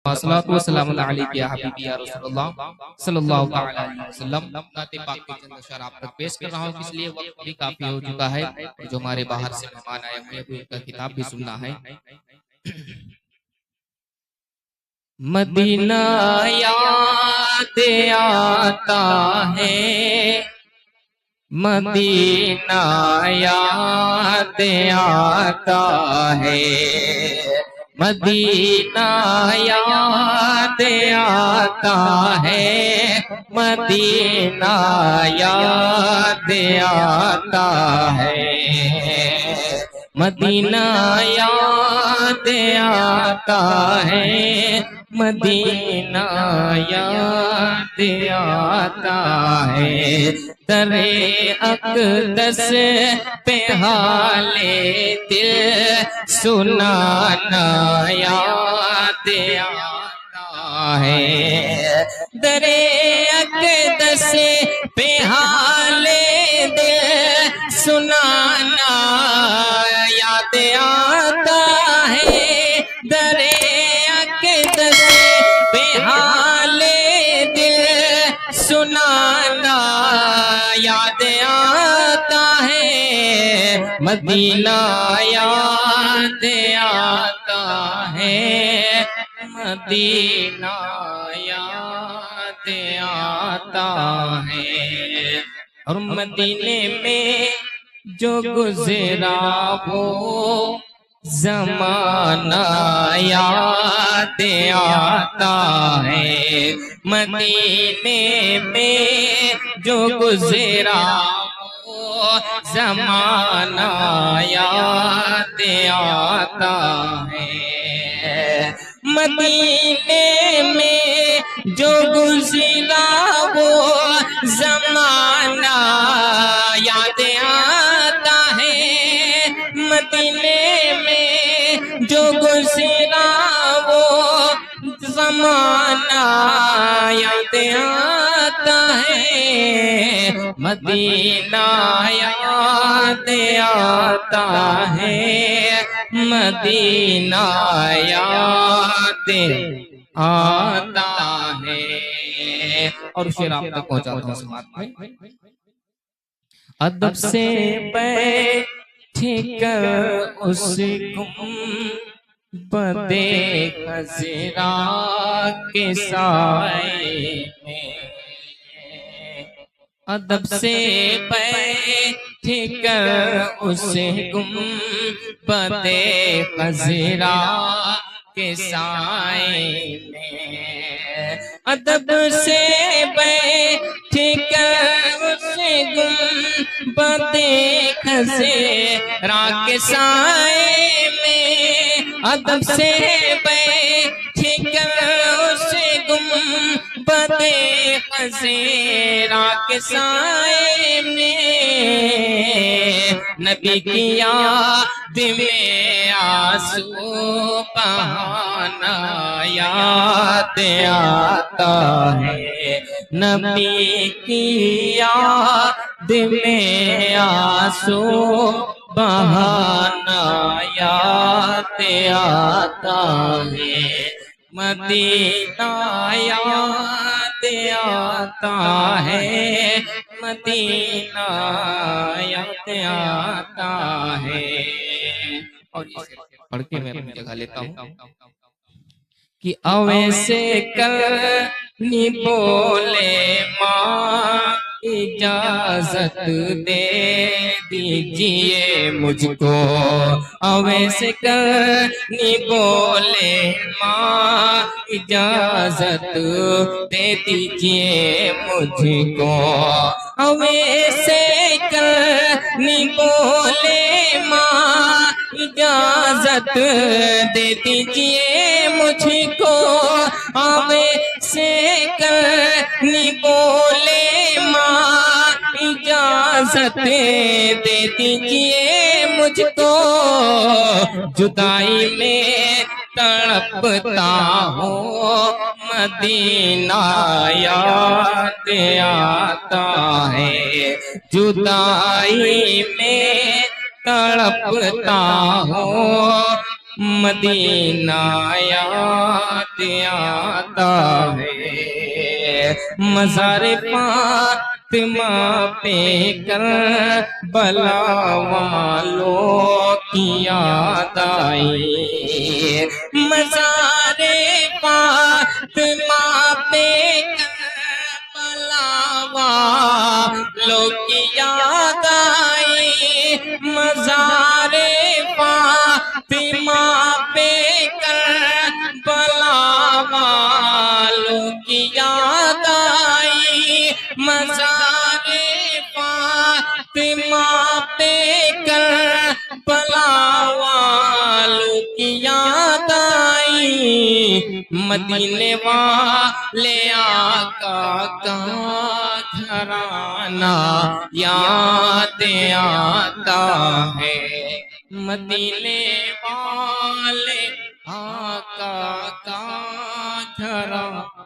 अस्सलातु वस्सलामु अलैका या हबीबी या रसूलुल्लाह सल्लल्लाहु तआला अलैहि वसल्लम। नाते पाक के चंद अशअर आप तक पेश कर रहा हूँ, इसलिए वक्त भी काफी हो चुका है और जो हमारे बाहर से मेहमान आए हुए हैं उनका किताब भी सुनना है। मदीना याद आता है, मदीना याद आता है, मदीना याद आता है, मदीना याद आता है, मदीना याद आता है, मदीना याद आता है। तरे अक़दस पे हाले दिल सुनाना याद आता है। दरे अक़दस पे हाले दिल सुनाना याद आता है। दरे अक़दस पे हाले दिल सुनाना याद आता है। मदीना याद आता है, मदीना याद आता है। और मदीने में जो गुज़रा वो ज़माना याद आता है। मदीने में जो गुज़रा वो ज़माना याद आता है। मदीने में जो गुज़रा वो ज़माना याद आता है। मदीने में जो गुज़रा वो ज़माना याद आता है। मदीना याद आता है, मदीना याद आता है। और शेर आप तक पहुंचाता हूं समात में। अदब से बैठे कर उस बदे खजरा के साए में, अदब से बैठे कर उस बदे खजरा के साए में, अदब से बैठे कर उस बदे खजरा के साए में, अदब से बैठे कर उस बदे खजरा के साए में, नबी की याद में आंसू बहाना याद आता है। नबी की याद में आंसू बहाना याद आता है। मदीना याद आता है, मदीना याद आता है। और पढ़ के मैं अपनी जगह लेता हूँ कि अवैसे कल नी बोले माँ इजाजत दे दीजिए मुझको। अवैसे कल बोले माँ इजाजत दे दीजिए मुझको। अवैसे कल बोले माँ इजाजत दे दीजिए मुझको। अवैसे कल बोले माँ इजाजत दे दीजिए मुझको। जुदाई में तड़पता हूँ, मदीना याद आता है। जुदाई में तड़पता हूँ, मदीना याद आता है, मज़ार फातिमा पे कर बला वालों की याद आई। मज़ार फातिमा पे वालों की याद आई। मज़ारे फातिमा पे करबला वालों की याद आई। मज़ारे फातिमा पे करबला वालों की याद आई। मदीने वाले आका का घराना याद आता है। मदीने वाले आका का घराना